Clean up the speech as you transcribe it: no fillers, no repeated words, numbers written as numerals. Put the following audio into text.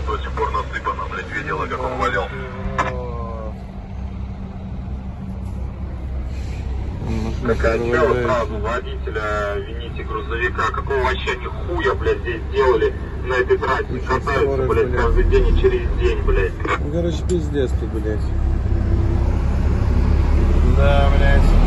до сих пор насыпано, блядь, видела, как он валялся. Какая дело сразу водителя вините грузовика. Какого вообще нихуя, блядь, здесь делали на этой трассе? Катаются, блядь, каждый день и через день, блядь. Ну, короче, пиздец тут, блядь. Да, блядь.